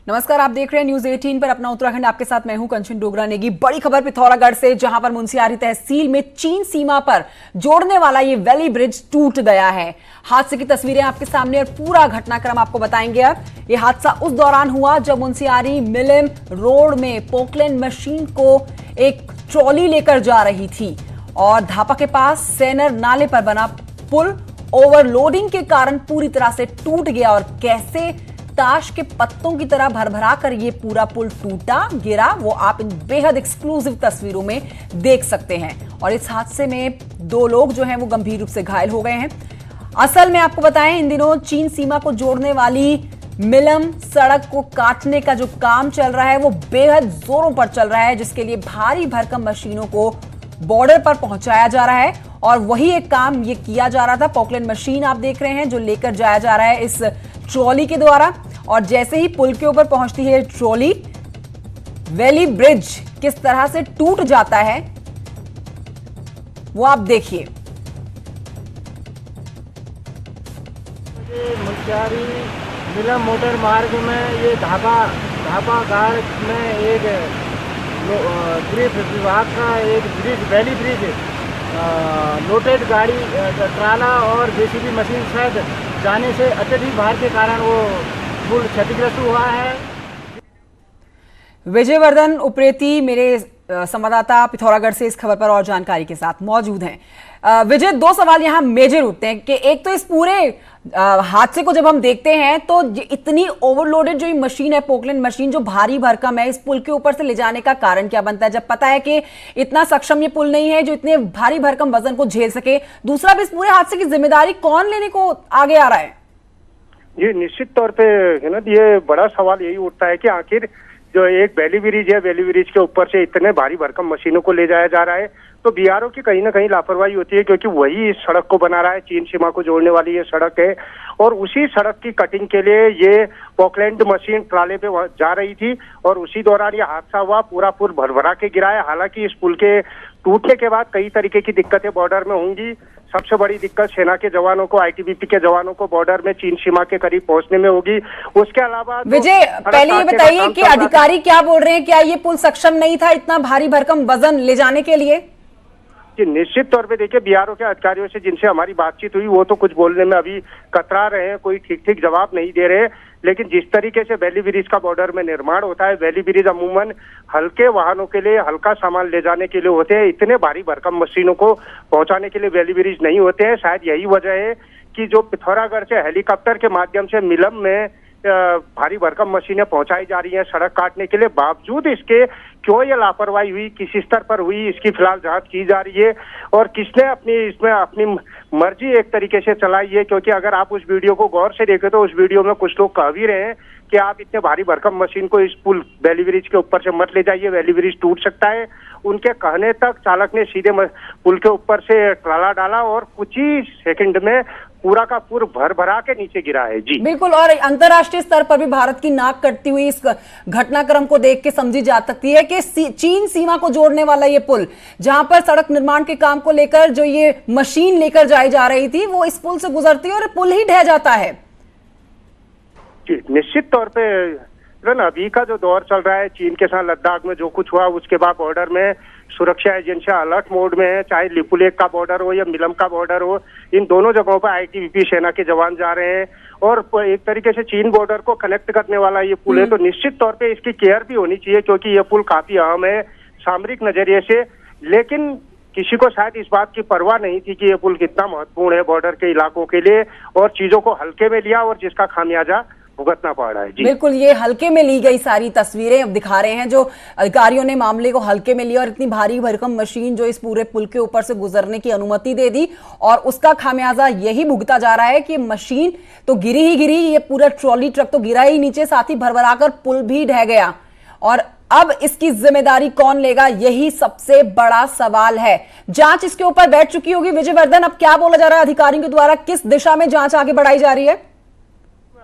नमस्कार, आप देख रहे हैं न्यूज 18 पर अपना उत्तराखंड। आपके साथ मैं हूं कंचन डोगरा नेगी। बड़ी खबर पिथौरागढ़ से, जहां पर मुंशियारी तहसील में चीन सीमा पर जोड़ने वाला ये वैली ब्रिज टूट गया है। हादसे की तस्वीरें आपके सामने और पूरा घटनाक्रम आपको बताएंगे। अब ये हादसा उस दौरान हुआ जब मुंशियारी मिलिम रोड में पोकलैंड मशीन को एक ट्रॉली लेकर जा रही थी और धापा के पास सेनर नाले पर बना पुल ओवरलोडिंग के कारण पूरी तरह से टूट गया और कैसे ताश के पत्तों की तरह भरभरा कर ये पूरा पुल टूटा गिरा, वो आप इन बेहद एक्सक्लूसिव तस्वीरों में देख सकते हैं। और इस हादसे में 2 लोग जो हैं वो गंभीर रूप से घायल हो गए हैं। असल में आपको बताएं, इन दिनों चीन सीमा को जोड़ने वाली मिलम सड़क को काटने का जो काम चल रहा है वो बेहद जोरों पर चल रहा है, जिसके लिए भारी भरकम मशीनों को बॉर्डर पर पहुंचाया जा रहा है और वही एक काम ये किया जा रहा था। पोकलैंड मशीन आप देख रहे हैं जो लेकर जाया जा रहा है इस ट्रॉली के द्वारा, और जैसे ही पुल के ऊपर पहुंचती है ट्रॉली, वैली ब्रिज किस तरह से टूट जाता है वो आप देखिए। मुंशियारी मिलम मोटर मार्ग में ये धापा गाड़ में एक गृह विभाग का एक ब्रिज, वैली ब्रिज, लोडेड गाड़ी ट्राला और जेसीबी मशीन शायद जाने से अत्यधिक भार के कारण वो पुल क्षतिग्रस्त हुआ है। विजयवर्धन उप्रेती मेरे संवाददाता पिथौरागढ़ से इस खबर पर और जानकारी के साथ मौजूद हैं। विजय, 2 सवाल यहां मेजर उठते हैं कि एक तो इस पूरे हादसे को जब हम देखते हैं तो इतनी ओवरलोडेड जो ये मशीन है, पोकलैंड मशीन, जो भारी भरकम है, इस पुल के ऊपर से ले जाने का कारण क्या बनता है, जब पता है कि इतना सक्षम ये पुल नहीं है जो इतने भारी भरकम वजन को झेल सके। दूसरा, इस पूरे हादसे की जिम्मेदारी कौन लेने को आगे आ रहा है? ये निश्चित तौर पे है ना, ये बड़ा सवाल यही उठता है कि आखिर जो एक वैली ब्रिज है, वैली ब्रिज के ऊपर से इतने भारी भरकम मशीनों को ले जाया जा रहा है, तो बीआरओ की कहीं ना कहीं लापरवाही होती है, क्योंकि वही इस सड़क को बना रहा है। चीन सीमा को जोड़ने वाली ये सड़क है और उसी सड़क की कटिंग के लिए ये पोकलैंड मशीन ट्राले पे जा रही थी और उसी दौरान ये हादसा हुआ। पूरा पुल भरभरा के गिरा है। हालांकि इस पुल के टूटने के बाद कई तरीके की दिक्कतें बॉर्डर में होंगी। सबसे बड़ी दिक्कत सेना के जवानों को, आईटीबीपी के जवानों को बॉर्डर में चीन सीमा के करीब पहुंचने में होगी। उसके अलावा विजय, पहले ये बताइए कि अधिकारी क्या बोल रहे हैं, क्या ये पुल सक्षम नहीं था इतना भारी भरकम वजन ले जाने के लिए? कि निश्चित तौर पे देखिए, बीआरओ के अधिकारियों से जिनसे हमारी बातचीत हुई वो तो कुछ बोलने में अभी कतरा रहे हैं, कोई ठीक जवाब नहीं दे रहे। लेकिन जिस तरीके से वैली ब्रिज का बॉर्डर में निर्माण होता है, वैली ब्रिज अमूमन हल्के वाहनों के लिए, हल्का सामान ले जाने के लिए होते हैं। इतने भारी भरकम मशीनों को पहुंचाने के लिए वैली ब्रिज नहीं होते हैं। शायद यही वजह है कि जो पिथौरागढ़ से हेलीकॉप्टर के माध्यम से मिलम में भारी भरकम मशीनें पहुंचाई जा रही हैं सड़क काटने के लिए, बावजूद इसके क्यों ये लापरवाही हुई, किस स्तर पर हुई, इसकी फिलहाल जांच की जा रही है और किसने इसमें अपनी मर्जी एक तरीके से चलाई है। क्योंकि अगर आप उस वीडियो को गौर से देखें तो उस वीडियो में कुछ लोग कह भी रहे हैं कि आप इतने भारी भरकम मशीन को इस पुल वैली ब्रिज के ऊपर से मत ले जाइए, वैली ब्रिज टूट सकता है। उनके कहने तक चालक ने सीधे पुल के ऊपर से ट्राला डाला और कुछ ही सेकंड में पूरा का पूरा भरा के नीचे गिरा है। जी बिल्कुल, और अंतर्राष्ट्रीय स्तर पर भी भारत की नाक कटती हुई इस घटनाक्रम को देख के समझी जा सकती है कि चीन सीमा को जोड़ने वाला ये पुल, जहां पर सड़क निर्माण के काम को लेकर जो ये मशीन लेकर जाई जा रही थी, वो इस पुल से गुजरती है और पुल ही ढह जाता है। जी, निश्चित तौर पे अभी का जो दौर चल रहा है, चीन के साथ लद्दाख में जो कुछ हुआ, उसके बाद बॉर्डर में सुरक्षा एजेंसियां अलर्ट मोड में है। चाहे लिपुलेख का बॉर्डर हो या मिलम का बॉर्डर हो, इन दोनों जगहों पर आईटीबीपी सेना के जवान जा रहे हैं और एक तरीके से चीन बॉर्डर को कनेक्ट करने वाला ये पुल है। तो निश्चित तौर पे इसकी केयर भी होनी चाहिए, क्योंकि ये पुल काफी अहम है सामरिक नजरिए से। लेकिन किसी को शायद इस बात की परवाह नहीं थी कि ये पुल कितना महत्वपूर्ण है बॉर्डर के इलाकों के लिए, और चीजों को हल्के में लिया और जिसका खामियाजा भुगतना पड़ रहा है। जी बिल्कुल, ये हल्के में ली गई सारी तस्वीरें अब दिखा रहे हैं जो अधिकारियों ने मामले को हल्के में लिया और इतनी भारी भरकम मशीन जो इस पूरे पुल के ऊपर से गुजरने की अनुमति दे दी, और उसका खामियाजा यही भुगता जा रहा है कि मशीन तो गिरी ही गिरी, ये पूरा ट्रॉली ट्रक तो गिरा ही नीचे, साथ ही भरभराकर पुल भी ढह गया। और अब इसकी जिम्मेदारी कौन लेगा, यही सबसे बड़ा सवाल है। जांच इसके ऊपर बैठ चुकी होगी। विजयवर्धन, अब क्या बोला जा रहा है अधिकारियों के द्वारा, किस दिशा में जांच आगे बढ़ाई जा रही है?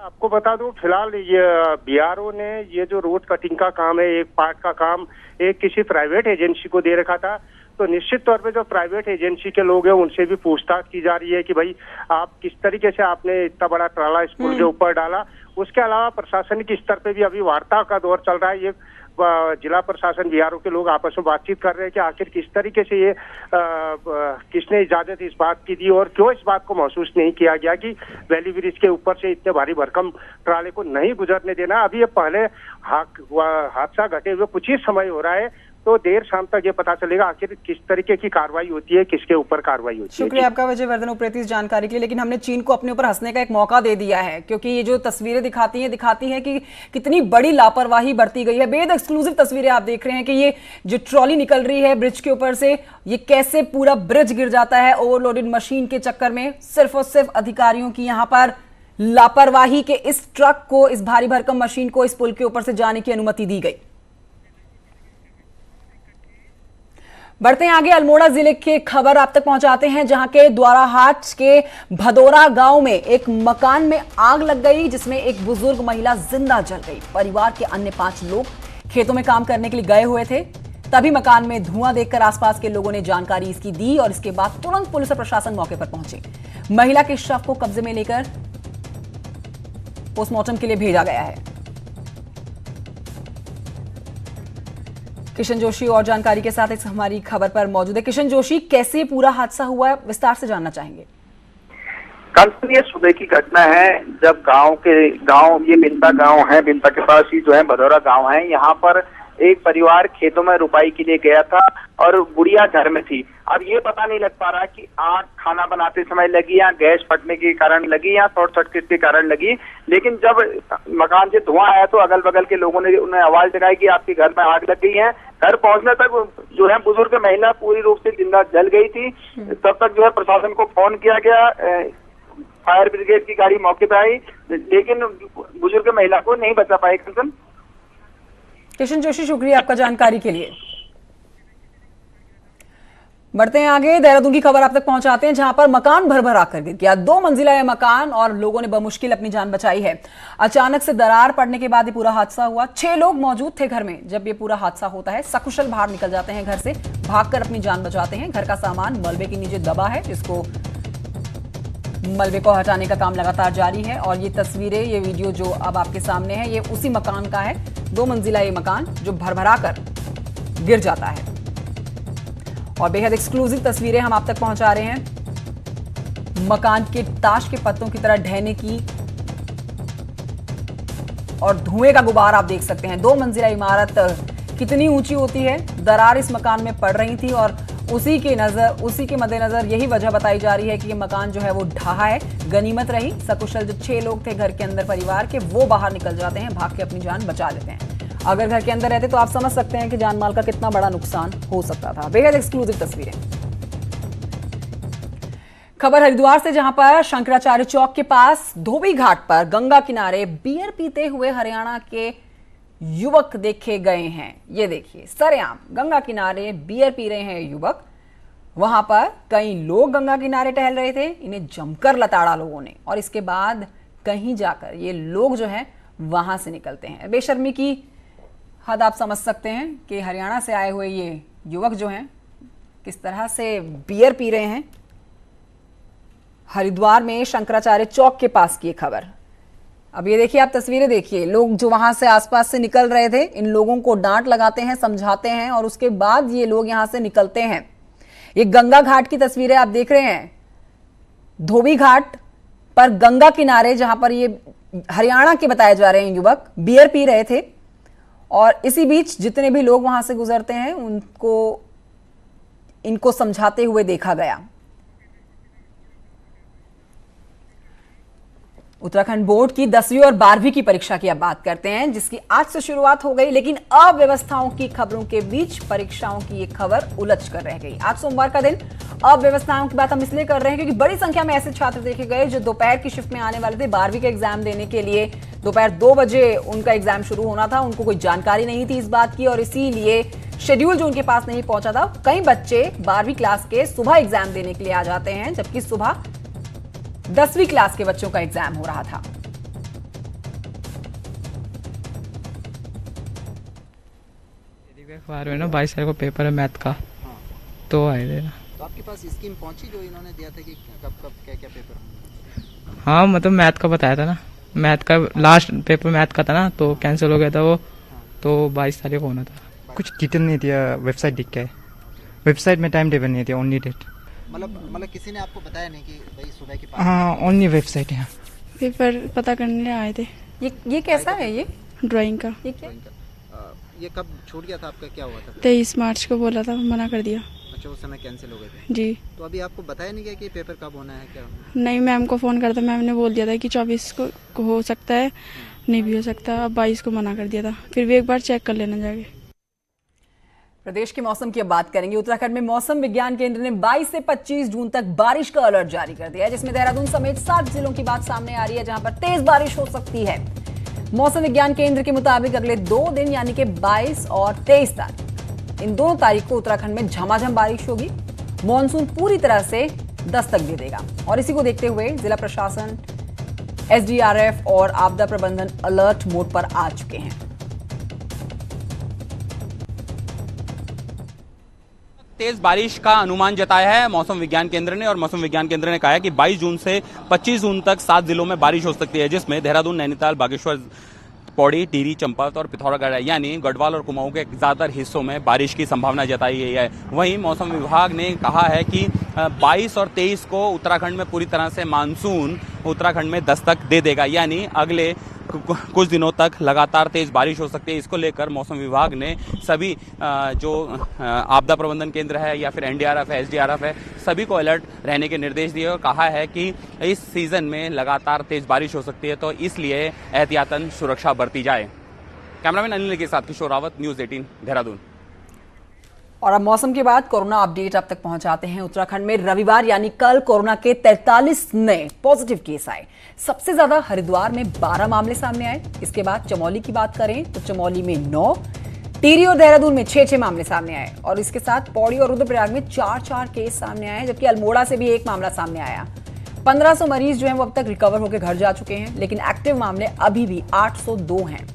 आपको बता दूं, फिलहाल ये बीआरओ ने ये जो रोड कटिंग का काम है, एक पार्ट का काम एक किसी प्राइवेट एजेंसी को दे रखा था। तो निश्चित तौर पे जो प्राइवेट एजेंसी के लोग हैं उनसे भी पूछताछ की जा रही है कि भाई आप किस तरीके से आपने इतना बड़ा ट्राला स्कूल के ऊपर डाला। उसके अलावा प्रशासनिक स्तर पे भी अभी वार्ता का दौर चल रहा है। ये जिला प्रशासन बीआरओ के लोग आपस में बातचीत कर रहे हैं कि आखिर किस तरीके से ये किसने इजाजत इस बात की दी और क्यों इस बात को महसूस नहीं किया गया कि वैली ब्रिज के ऊपर से इतने भारी भरकम ट्राले को नहीं गुजरने देना। अभी ये पहले हादसा घटे हुए कुछ ही समय हो रहा है, तो देर शाम तक ये पता चलेगा आखिर किस तरीके की कार्रवाई होती है, किसके ऊपर कार्रवाई होती है। शुक्रिया आपका विजय वर्धन उप्रेती इस जानकारी के लिए। लेकिन हमने चीन को अपने ऊपर हंसने का एक मौका दे दिया है, क्योंकि ये जो तस्वीरें दिखाती हैं कि कितनी बड़ी लापरवाही बरती गई है। बेहद एक्सक्लूसिव तस्वीरें आप देख रहे हैं कि ये जो ट्रॉली निकल रही है ब्रिज के ऊपर से, ये कैसे पूरा ब्रिज गिर जाता है ओवरलोडेड मशीन के चक्कर में। सिर्फ और सिर्फ अधिकारियों की यहाँ पर लापरवाही के इस ट्रक को, इस भारी भरकम मशीन को इस पुल के ऊपर से जाने की अनुमति दी गई। बढ़ते हैं आगे, अल्मोड़ा जिले के खबर आप तक पहुंचाते हैं, जहां के द्वाराहाट के भदौरा गांव में एक मकान में आग लग गई, जिसमें एक बुजुर्ग महिला जिंदा जल गई। परिवार के अन्य 5 लोग खेतों में काम करने के लिए गए हुए थे, तभी मकान में धुआं देखकर आसपास के लोगों ने जानकारी इसकी दी और इसके बाद तुरंत पुलिस और प्रशासन मौके पर पहुंचे। महिला के शव को कब्जे में लेकर पोस्टमार्टम के लिए भेजा गया है। किशन जोशी और जानकारी के साथ इस हमारी खबर पर मौजूद है। किशन जोशी, कैसे पूरा हादसा हुआ है, विस्तार से जानना चाहेंगे। कल ये सुबह की घटना है, जब ये बिंता गांव है, बिंता के पास ही जो है भदौरा गांव है। यहाँ पर एक परिवार खेतों में रुपाई के लिए गया था और बुढ़िया घर में थी। अब ये पता नहीं लग पा रहा कि आग खाना बनाते समय लगी या गैस फटने के कारण लगी या शॉर्ट सर्किट के कारण लगी। लेकिन जब मकान से धुआं आया तो अगल बगल के लोगों ने उन्हें आवाज लगाई कि आपके घर में आग लग गई है। घर पहुंचने तक जो है बुजुर्ग महिला पूरी रूप से जिंदा जल गई थी। तब तक जो है प्रशासन को फोन किया गया, फायर ब्रिगेड की गाड़ी मौके पर आई, लेकिन बुजुर्ग महिला को नहीं बचा पाई। किशन जोशी, शुक्रिया आपका जानकारी के लिए। बढ़ते हैं आगे, देहरादून की खबर आप तक पहुंचाते हैं, जहां पर मकान भर-भरा कर गिर गया। 2 मंजिला यह मकान और लोगों ने बमुश्किल अपनी जान बचाई है। अचानक से दरार पड़ने के बाद ये पूरा हादसा हुआ। 6 लोग मौजूद थे घर में जब ये पूरा हादसा होता है। सकुशल बाहर निकल जाते हैं घर से, भागकर अपनी जान बचाते हैं। घर का सामान मलबे के नीचे दबा है, जिसको मलबे को हटाने का काम लगातार जारी है। और ये तस्वीरें, ये वीडियो जो अब आपके सामने है, ये उसी मकान का है। 2 मंजिला ये मकान जो भरभरा कर गिर जाता है। और बेहद एक्सक्लूसिव तस्वीरें हम आप तक पहुंचा रहे हैं, मकान के ताश के पत्तों की तरह ढहने की और धुएं का गुबार आप देख सकते हैं। 2 मंजिला इमारत कितनी ऊंची होती है। दरार इस मकान में पड़ रही थी और उसी के मद्देनजर यही वजह बताई जा रही है कि ये मकान जो है वो ढहा है। गनीमत रही, सकुशल जो 6 लोग थे घर के अंदर परिवार के, वो बाहर निकल जाते हैं, भाग के अपनी जान बचा लेते हैं। अगर घर के अंदर रहते तो आप समझ सकते हैं कि जान माल का कितना बड़ा नुकसान हो सकता था। बेहद एक्सक्लूसिव तस्वीरें। खबर हरिद्वार से, जहां पर शंकराचार्य चौक के पास धोबी घाट पर गंगा किनारे बियर पीते हुए हरियाणा के युवक देखे गए हैं। ये देखिए, सरेआम गंगा किनारे बियर पी रहे हैं युवक। वहां पर कई लोग गंगा किनारे टहल रहे थे, इन्हें जमकर लताड़ा लोगों ने। और इसके बाद कहीं जाकर ये लोग जो हैं वहां से निकलते हैं। बेशर्मी की हद आप समझ सकते हैं कि हरियाणा से आए हुए ये युवक जो हैं किस तरह से बियर पी रहे हैं। हरिद्वार में शंकराचार्य चौक के पास की खबर। अब ये देखिए, आप तस्वीरें देखिए, लोग जो वहां से आसपास से निकल रहे थे, इन लोगों को डांट लगाते हैं, समझाते हैं और उसके बाद ये लोग यहां से निकलते हैं। ये गंगा घाट की तस्वीरें आप देख रहे हैं, धोबी घाट पर गंगा किनारे, जहां पर ये हरियाणा के बताए जा रहे हैं युवक बियर पी रहे थे। और इसी बीच जितने भी लोग वहां से गुजरते हैं इनको समझाते हुए देखा गया। उत्तराखंड बोर्ड की 10वीं और 12वीं की परीक्षा की अब बात करते हैं, जिसकी आज से शुरुआत हो गई, लेकिन अव्यवस्थाओं की खबरों के बीच परीक्षाओं की ये खबर उलझ कर रह गई। आज सोमवार का दिन। अव्यवस्थाओं की बात हम इसलिए कर रहे हैं क्योंकि बड़ी संख्या में ऐसे छात्र देखे गए जो दोपहर की शिफ्ट में आने वाले थे 12वीं का एग्जाम देने के लिए। दोपहर 2 बजे उनका एग्जाम शुरू होना था, उनको कोई जानकारी नहीं थी इस बात की और इसीलिए शेड्यूल जो उनके पास नहीं पहुंचा था। कई बच्चे 12वीं क्लास के सुबह एग्जाम देने के लिए आ जाते हैं, जबकि सुबह 10वीं क्लास के बच्चों का एग्जाम हो रहा था। अखबार में ना 22 तारीख को पेपर है मैथ का, तो आए थे। तो आपके पास स्कीम पहुंची जो इन्होंने दिया था कि कब कब क्या क्या पेपर होंगे? हाँ मतलब मैथ का बताया था ना, मैथ का लास्ट पेपर मैथ का था ना, तो कैंसिल हो गया था वो, तो 22 तारीख को होना था। कुछ डिटेल नहीं दिया, वेबसाइट दिख के, वेबसाइट में टाइम टेबल नहीं दिया, ओनली डेट। मतलब किसी ने आपको बताया नहीं कि भाई सुबह की हाँ ओनली वेबसाइट है। पेपर पता करने आए थे। ये कैसा है ये ड्राइंग का। ये क्या? ये कब छूट गया था आपका, क्या हुआ था? 23 मार्च को बोला था, मना कर दिया। अच्छा, उस समय कैंसिल हो गए थे। जी। तो अभी आपको बताया नहीं गया कि पेपर कब होना है, क्या होना है? नहीं, मैम को फ़ोन करता, मैम ने बोल दिया था कि 24 को हो सकता है, नहीं भी हो सकता। अब 22 को मना कर दिया था, फिर भी एक बार चेक कर लेना जाके। प्रदेश के मौसम की अब बात करेंगे। उत्तराखंड में मौसम विज्ञान केंद्र ने 22 से 25 जून तक बारिश का अलर्ट जारी कर दिया है, जिसमें देहरादून समेत 7 जिलों की बात सामने आ रही है, जहां पर तेज बारिश हो सकती है। मौसम विज्ञान केंद्र के मुताबिक अगले 2 दिन यानी कि 22 और 23 तारीख, इन दोनों तारीख को उत्तराखंड में झमाझम बारिश होगी। मॉनसून पूरी तरह से दस्तक दे देगा और इसी को देखते हुए जिला प्रशासन, एसडीआरएफ और आपदा प्रबंधन अलर्ट मोड पर आ चुके हैं। तेज बारिश का अनुमान जताया है मौसम विज्ञान केंद्र ने, और मौसम विज्ञान केंद्र ने कहा है कि 22 जून से 25 जून तक 7 जिलों में बारिश हो सकती है, जिसमें देहरादून, नैनीताल, बागेश्वर, पौड़ी, टिहरी, चंपावत और पिथौरागढ़ है, यानी गढ़वाल और कुमाऊं के ज्यादातर हिस्सों में बारिश की संभावना जताई गई है। वहीं मौसम विभाग ने कहा है कि 22 और 23 को उत्तराखंड में पूरी तरह से मानसून उत्तराखंड में दस्तक दे देगा, यानी अगले कुछ दिनों तक लगातार तेज बारिश हो सकती है। इसको लेकर मौसम विभाग ने सभी जो आपदा प्रबंधन केंद्र है या फिर एनडीआरएफ है, एसडीआरएफ है, सभी को अलर्ट रहने के निर्देश दिए और कहा है कि इस सीजन में लगातार तेज बारिश हो सकती है, तो इसलिए एहतियातन सुरक्षा बरती जाए। कैमरामैन अनिल के साथ किशोर रावत, न्यूज़ 18 देहरादून। और अब मौसम के बाद कोरोना अपडेट अब तक पहुंचाते हैं। उत्तराखंड में रविवार यानी कल कोरोना के 43 नए पॉजिटिव केस आए। सबसे ज्यादा हरिद्वार में 12 मामले सामने आए। इसके बाद चमोली की बात करें तो चमोली में 9, टिहरी और देहरादून में 6 मामले सामने आए और इसके साथ पौड़ी और रुद्रप्रयाग में 4 केस सामने आए, जबकि अल्मोड़ा से भी 1 मामला सामने आया। 1500 मरीज जो हैं वो अब तक रिकवर होकर घर जा चुके हैं, लेकिन एक्टिव मामले अभी भी 802 हैं।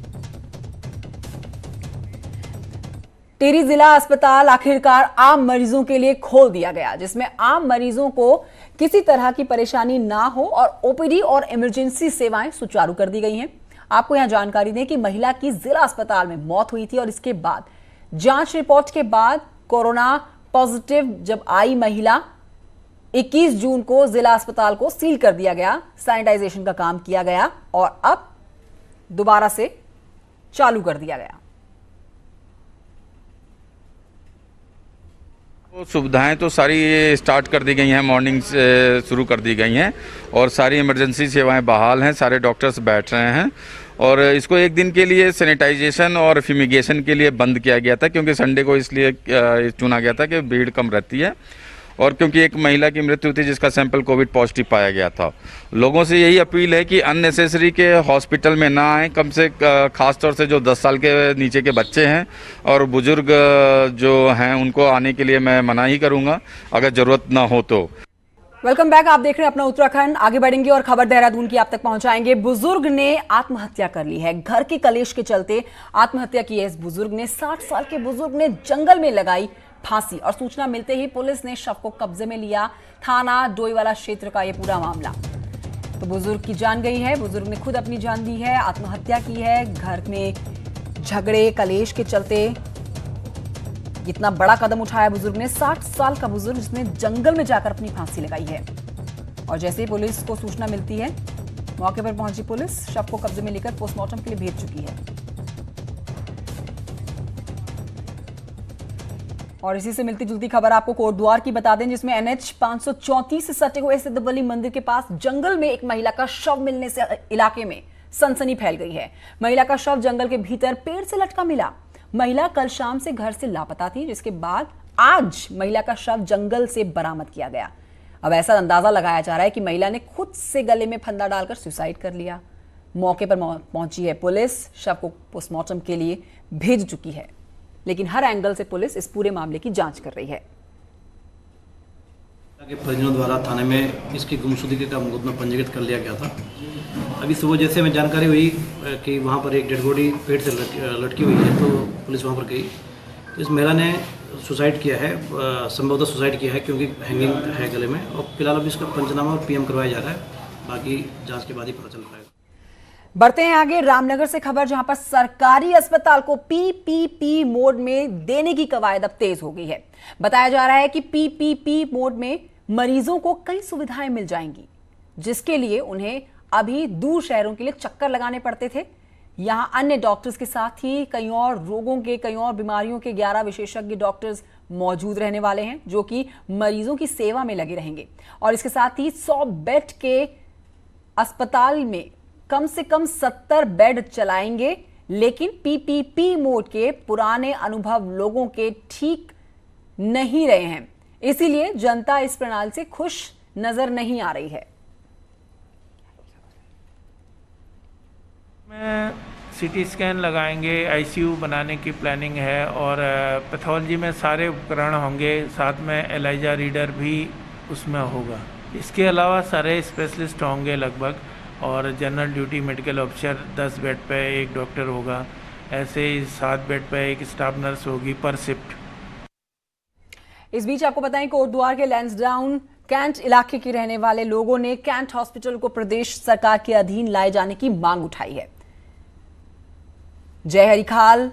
टिहरी जिला अस्पताल आखिरकार आम मरीजों के लिए खोल दिया गया, जिसमें आम मरीजों को किसी तरह की परेशानी ना हो और ओपीडी और इमरजेंसी सेवाएं सुचारू कर दी गई हैं। आपको यहां जानकारी दें कि महिला की जिला अस्पताल में मौत हुई थी और इसके बाद जांच रिपोर्ट के बाद कोरोना पॉजिटिव जब आई महिला, 21 जून को जिला अस्पताल को सील कर दिया गया, सैनिटाइजेशन का काम किया गया और अब दोबारा से चालू कर दिया गया। सुविधाएं तो सारी स्टार्ट कर दी गई हैं, मॉर्निंग से शुरू कर दी गई हैं और सारी इमरजेंसी सेवाएं बहाल हैं, सारे डॉक्टर्स बैठ रहे हैं और इसको एक दिन के लिए सैनिटाइजेशन और फ्यूमिगेशन के लिए बंद किया गया था, क्योंकि संडे को इसलिए चुना गया था कि भीड़ कम रहती है और क्योंकि एक महिला की मृत्यु थी जिसका सैंपल कोविड पॉजिटिव पाया गया था। लोगों से यही अपील है कि अननेसेसरी के हॉस्पिटल में ना आएँ, कम से खास तौर से जो 10 साल के नीचे के बच्चे हैं और बुजुर्ग जो हैं उनको आने के लिए मैं मना ही करूँगा अगर ज़रूरत ना हो तो। वेलकम बैक, आप देख रहे हैं अपना उत्तराखंड। आगे बढ़ेंगे और खबर देहरादून की आप तक पहुंचाएंगे। बुजुर्ग ने आत्महत्या कर ली है, घर के कलेश के चलते आत्महत्या की है इस बुजुर्ग ने। 60 साल के बुजुर्ग ने जंगल में लगाई फांसी और सूचना मिलते ही पुलिस ने शव को कब्जे में लिया। थाना डोईवाला क्षेत्र का यह पूरा मामला। तो बुजुर्ग की जान गई है, बुजुर्ग ने खुद अपनी जान दी है, आत्महत्या की है। घर में झगड़े कलेश के चलते इतना बड़ा कदम उठाया बुजुर्ग ने। 60 साल का बुजुर्ग जिसने जंगल में जाकर अपनी फांसी लगाई है और जैसे ही पुलिस को सूचना मिलती है, मौके पर पहुंची पुलिस शव को कब्जे में लेकर पोस्टमार्टम के लिए भेज चुकी है। और इसी से मिलती जुलती खबर आपको कोटद्वार की बता दें, जिसमें NH 534 से सटे हुए सिद्धबली मंदिर के पास जंगल में एक महिला का शव मिलने से इलाके में सनसनी फैल गई है। महिला का शव जंगल के भीतर पेड़ से लटका मिला। महिला कल शाम से घर से लापता थी, जिसके बाद आज महिला का शव जंगल से बरामद किया गया। अब ऐसा अंदाजा लगाया जा रहा है कि महिला ने खुद से गले में फंदा डालकर सुसाइड कर लिया। मौके पर पहुंची है पुलिस, शव को पोस्टमार्टम के लिए भेज चुकी है, लेकिन हर एंगल से पुलिस इस पूरे मामले की जांच कर रही है। परिजनों द्वारा थाने में इसकी गुमशुदगी का मुकदमा पंजीकृत कर लिया गया था। अभी सुबह जैसे हमें जानकारी हुई कि वहाँ पर एक डेड बॉडी पेड़ से लटकी हुई है, तो पुलिस वहाँ पर गई। तो इस महिला ने सुसाइड किया है, संभवतः सुसाइड किया है क्योंकि हैंगिंग है गले में, और फिलहाल अभी इसका पंचनामा और पीएम करवाया जा रहा है, बाकी जांच के बाद ही पता चल पाएगा। बढ़ते हैं आगे रामनगर से खबर, जहां पर सरकारी अस्पताल को पीपीपी मोड में देने की कवायद अब तेज हो गई है। बताया जा रहा है कि पीपीपी मोड में मरीजों को कई सुविधाएं मिल जाएंगी, जिसके लिए उन्हें अभी दूर शहरों के लिए चक्कर लगाने पड़ते थे। यहां अन्य डॉक्टर्स के साथ ही कई और रोगों के, कई और बीमारियों के 11 विशेषज्ञ डॉक्टर्स मौजूद रहने वाले हैं, जो कि मरीजों की सेवा में लगे रहेंगे। और इसके साथ ही 100 बेड के अस्पताल में कम से कम 70 बेड चलाएंगे, लेकिन पीपीपी मोड के पुराने अनुभव लोगों के ठीक नहीं रहे हैं, इसीलिए जनता इस प्रणाली से खुश नजर नहीं आ रही है। सीटी स्कैन लगाएंगे, आईसीयू बनाने की प्लानिंग है, और पैथोलॉजी में सारे उपकरण होंगे, साथ में एलाइजा रीडर भी उसमें होगा। इसके अलावा सारे स्पेशलिस्ट होंगे लगभग, और general duty medical officer 10 bed पे एक डॉक्टर होगा, ऐसे ही 7 बेड पे एक स्टाफ नर्स होगी पर शिफ्ट। इस बीच आपको बताएं, कोटद्वार के लैंसडाउन कैंट इलाके के रहने वाले लोगों ने कैंट हॉस्पिटल को प्रदेश सरकार के अधीन लाए जाने की मांग उठाई है। जय हरिखाल,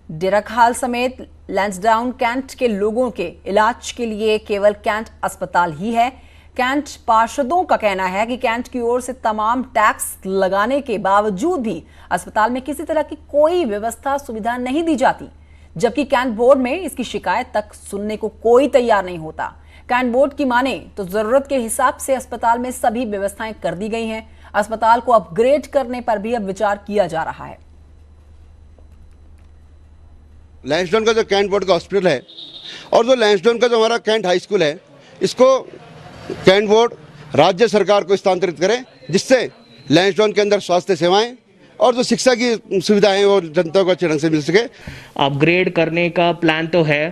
डेराखाल समेत लैंसडाउन कैंट के लोगों के इलाज के लिए केवल कैंट अस्पताल ही है। कैंट पार्षदों का कहना है कि कैंट की ओर से तमाम टैक्स लगाने के बावजूद भी अस्पताल में किसी तरह की कोई व्यवस्था सुविधा नहीं दी जाती, जबकि कैंट बोर्ड में इसकी शिकायत तक सुनने को कोई तैयार नहीं होता। कैंट बोर्ड की माने तो जरूरत के हिसाब से अस्पताल में सभी व्यवस्थाएं कर दी गई हैं। अस्पताल को अपग्रेड करने पर भी अब विचार किया जा रहा है। लैंसडाउन का जो कैंट बोर्ड का हॉस्पिटल है और जो लैंसडाउन का जो हमारा कैंट हाई स्कूल है, इसको कैंट बोर्ड राज्य सरकार को स्थानांतरित करे, जिससे लैंसडाउन के अंदर स्वास्थ्य सेवाएं और जो शिक्षा की सुविधाएं वो जनता को अच्छे ढंग से मिल सके। अपग्रेड करने का प्लान तो है।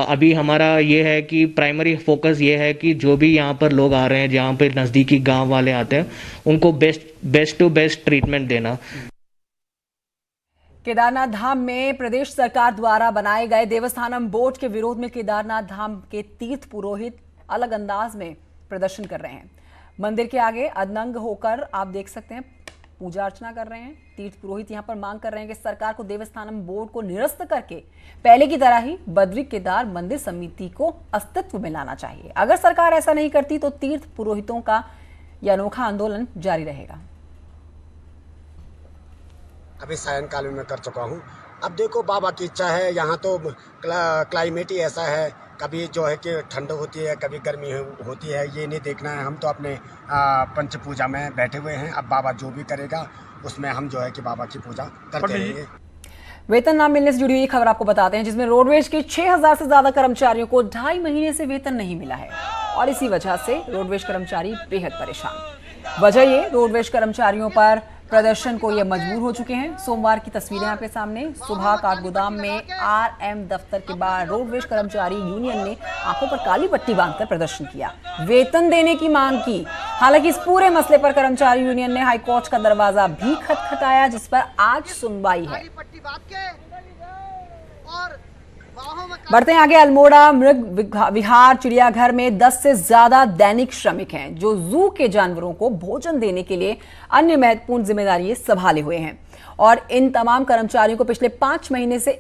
अभी हमारा ये है कि प्राइमरी फोकस ये है कि जो भी यहाँ पर लोग आ रहे हैं, जहाँ पे नज़दीकी गांव वाले आते हैं, उनको बेस्ट टू बेस्ट ट्रीटमेंट देना। केदारनाथ धाम में प्रदेश सरकार द्वारा बनाए गए देवस्थानम बोर्ड के विरोध में केदारनाथ धाम के तीर्थ पुरोहित अलग अंदाज में प्रदर्शन कर रहे हैं। मंदिर के आगे अदनंग होकर आप देख सकते हैं पूजा अर्चना कर रहे हैं। तीर्थ पुरोहित यहां पर मांग कर रहे हैं कि सरकार को देवस्थानम बोर्ड को निरस्त करके पहले की तरह ही बद्री केदार मंदिर समिति को अस्तित्व में लाना चाहिए। अगर सरकार ऐसा नहीं करती तो तीर्थ पुरोहितों का यह अनोखा आंदोलन जारी रहेगा। अभी सायंकाल में कर चुका हूँ। अब देखो बाबा की इच्छा है। यहाँ तो क्लाइमेट ही ऐसा है, कभी जो है कि ठंड होती है, कभी गर्मी होती है, ये नहीं देखना है। हम तो अपने पंच पूजा में बैठे हुए हैं। अब बाबा जो भी करेगा उसमें हम जो है कि बाबा की पूजा करते रहेंगे। वेतन न मिलने से जुड़ी हुई खबर आपको बताते हैं, जिसमें रोडवेज के 6000 से ज्यादा कर्मचारियों को 2.5 महीने से वेतन नहीं मिला है और इसी वजह से रोडवेज कर्मचारी बेहद परेशान। वजह ये, रोडवेज कर्मचारियों पर प्रदर्शन को ये मजबूर हो चुके हैं। सोमवार की तस्वीरें आपके सामने। सुबह काठगोदाम में आरएम दफ्तर के बाहर रोडवेज कर्मचारी यूनियन ने आंखों पर काली पट्टी बांधकर प्रदर्शन किया, वेतन देने की मांग की। हालांकि इस पूरे मसले पर कर्मचारी यूनियन ने हाईकोर्ट का दरवाजा भी खटखटाया, जिस पर आज सुनवाई है। बढ़ते हैं आगे। अल्मोड़ा मृग विहार चिड़ियाघर में 10 से ज्यादा दैनिक श्रमिक हैं, जो जू के जानवरों को भोजन देने के लिए अन्य महत्वपूर्ण जिम्मेदारियां संभाले हुए हैं और इन तमाम कर्मचारियों को पिछले 5 महीने से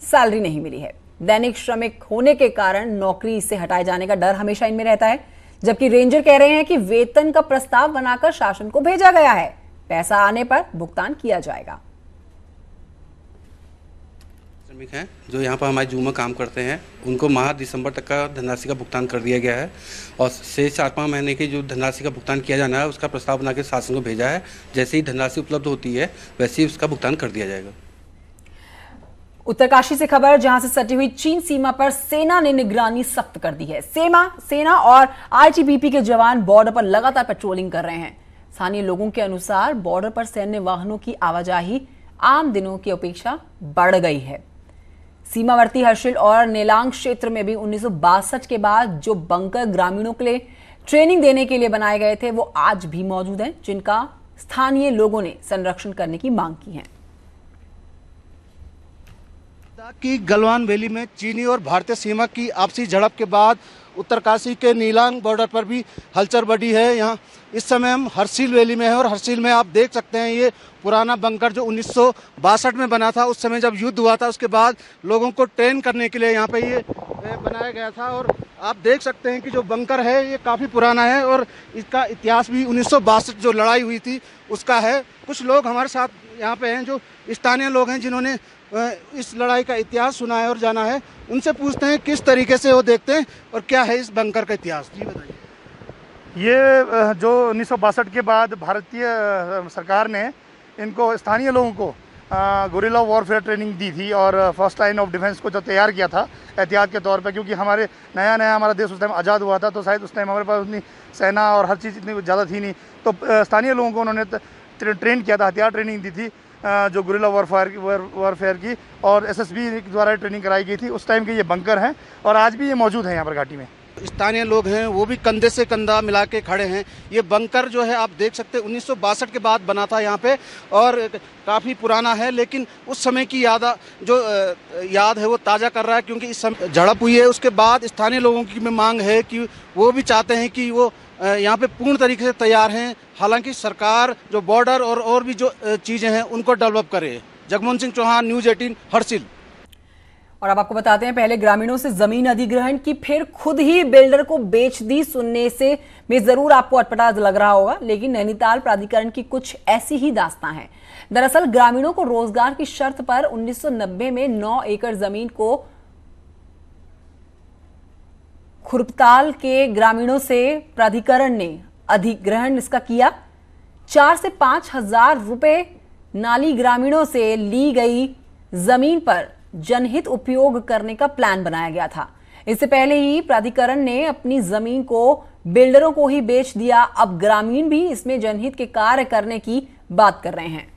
सैलरी नहीं मिली है। दैनिक श्रमिक होने के कारण नौकरी से हटाए जाने का डर हमेशा इनमें रहता है, जबकि रेंजर कह रहे हैं कि वेतन का प्रस्ताव बनाकर शासन को भेजा गया है, पैसा आने पर भुगतान किया जाएगा। श्रमिक हैं जो यहाँ पर हमारे जू में काम करते हैं, उनको माह दिसंबर तक का धनराशि का भुगतान कर दिया गया है और शेष 4-5 महीने की जो धनराशि का भुगतान किया जाना है उसका प्रस्ताव बना के शासन को भेजा है। जैसे ही धनराशि उपलब्ध होती है वैसे ही उसका भुगतान कर दिया जाएगा। उत्तरकाशी से खबर, जहां से सटी हुई चीन सीमा पर सेना ने निगरानी सख्त कर दी है। सेना और आईटीबीपी के जवान बॉर्डर पर लगातार पेट्रोलिंग कर रहे हैं। स्थानीय लोगों के अनुसार बॉर्डर पर सैन्य वाहनों की आवाजाही आम दिनों की अपेक्षा बढ़ गई है। सीमावर्ती हर्षिल और नेलांग क्षेत्र में भी 1962 के बाद जो बंकर ग्रामीणों के लिए ट्रेनिंग देने के लिए बनाए गए थे वो आज भी मौजूद हैं, जिनका स्थानीय लोगों ने संरक्षण करने की मांग की है। कि गलवान वैली में चीनी और भारतीय सीमा की आपसी झड़प के बाद उत्तरकाशी के नीलांग बॉर्डर पर भी हलचल बढ़ी है। यहाँ इस समय हम हरसील वैली में हैं और हरसील में आप देख सकते हैं ये पुराना बंकर जो 1962 में बना था। उस समय जब युद्ध हुआ था उसके बाद लोगों को ट्रेन करने के लिए यहाँ पे ये बनाया गया था। और आप देख सकते हैं कि जो बंकर है ये काफ़ी पुराना है और इसका इतिहास भी 1962 जो लड़ाई हुई थी उसका है। कुछ लोग हमारे साथ यहाँ पे हैं जो स्थानीय लोग हैं जिन्होंने इस लड़ाई का इतिहास सुना है और जाना है। उनसे पूछते हैं किस तरीके से वो देखते हैं और क्या है इस बंकर का इतिहास। जी बताइए। ये जो 1962 के बाद भारतीय सरकार ने इनको स्थानीय लोगों को गुरिल्ला वॉरफेयर ट्रेनिंग दी थी और फर्स्ट लाइन ऑफ डिफेंस को जो तैयार किया था एहतियात के तौर पे, क्योंकि हमारे नया हमारा देश उस टाइम आज़ाद हुआ था तो शायद उस टाइम हमारे पास उतनी सेना और हर चीज़ इतनी ज़्यादा थी नहीं, तो स्थानीय लोगों को उन्होंने ट्रेन किया था, हथियार ट्रेनिंग दी थी जो गुरिल्ला वॉरफेयर की, और एसएसबी द्वारा ट्रेनिंग कराई गई थी। उस टाइम के ये बंकर हैं और आज भी ये मौजूद हैं यहाँ पर घाटी में। स्थानीय लोग हैं वो भी कंधे से कंधा मिला के खड़े हैं। ये बंकर जो है आप देख सकते हैं 1962 के बाद बना था यहाँ पे और काफ़ी पुराना है, लेकिन उस समय की याद है वो ताज़ा कर रहा है, क्योंकि इस समय झड़प हुई है। उसके बाद स्थानीय लोगों की मांग है कि वो भी चाहते हैं कि वो यहाँ पे पूर्ण तरीके से तैयार हैं, हालांकि सरकार जो बॉर्डर और भी जो चीज़ें हैं उनको डेवलप करे। जगमोहन सिंह चौहान, न्यूज़ 18, हरसिल। और अब आपको बताते हैं, पहले ग्रामीणों से जमीन अधिग्रहण की, फिर खुद ही बिल्डर को बेच दी। सुनने से में जरूर आपको अटपटा लग रहा होगा, लेकिन नैनीताल प्राधिकरण की कुछ ऐसी ही दास्तां है। दरअसल ग्रामीणों को रोजगार की शर्त पर 1990 में 9 एकड़ जमीन को खुरपताल के ग्रामीणों से प्राधिकरण ने अधिग्रहण इसका किया। 4 से 5 हजार रुपए नाली ग्रामीणों से ली गई जमीन पर जनहित उपयोग करने का प्लान बनाया गया था। इससे पहले ही प्राधिकरण ने अपनी जमीन को बिल्डरों को ही बेच दिया। अब ग्रामीण भी इसमें जनहित के कार्य करने की बात कर रहे हैं।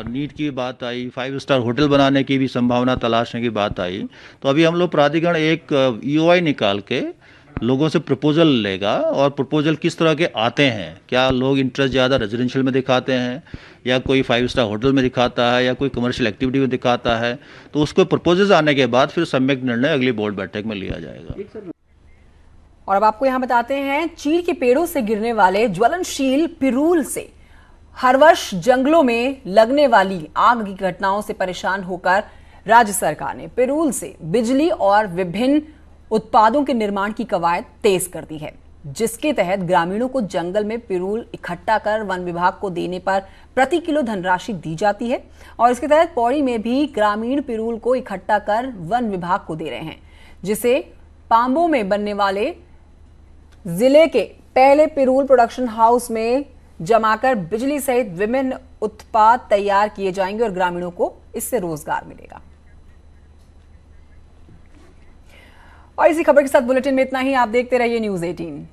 नीड की बात आई, 5 स्टार होटल बनाने की भी संभावना तलाशने की बात आई, तो अभी हम लोग प्राधिकरण एक ईओआई निकाल के लोगों से प्रपोजल लेगा और प्रपोजल किस तरह के आते हैं, क्या लोग इंटरेस्ट ज़्यादा रेजिडेंशियल में दिखाते हैं या कोई 5 स्टार होटल में दिखाता है या कोई कमर्शियल एक्टिविटी में दिखाता है, तो उसको प्रपोजल आने के बाद फिर सम्यक निर्णय अगली बोर्ड बैठक में लिया जाएगा। और अब आपको यहां बताते हैं, चीड़ के पेड़ों से गिरने वाले ज्वलनशील पिरूल से हर वर्ष जंगलों में लगने वाली आग की घटनाओं से परेशान होकर राज्य सरकार ने पिरूल से बिजली और विभिन्न उत्पादों के निर्माण की कवायद तेज कर दी है, जिसके तहत ग्रामीणों को जंगल में पिरूल इकट्ठा कर वन विभाग को देने पर प्रति किलो धनराशि दी जाती है। और इसके तहत पौड़ी में भी ग्रामीण पिरूल को इकट्ठा कर वन विभाग को दे रहे हैं, जिसे पांबो में बनने वाले जिले के पहले पिरूल प्रोडक्शन हाउस में जमाकर बिजली सहित विभिन्न उत्पाद तैयार किए जाएंगे और ग्रामीणों को इससे रोजगार मिलेगा। और इसी खबर के साथ बुलेटिन में इतना ही। आप देखते रहिए न्यूज़ 18।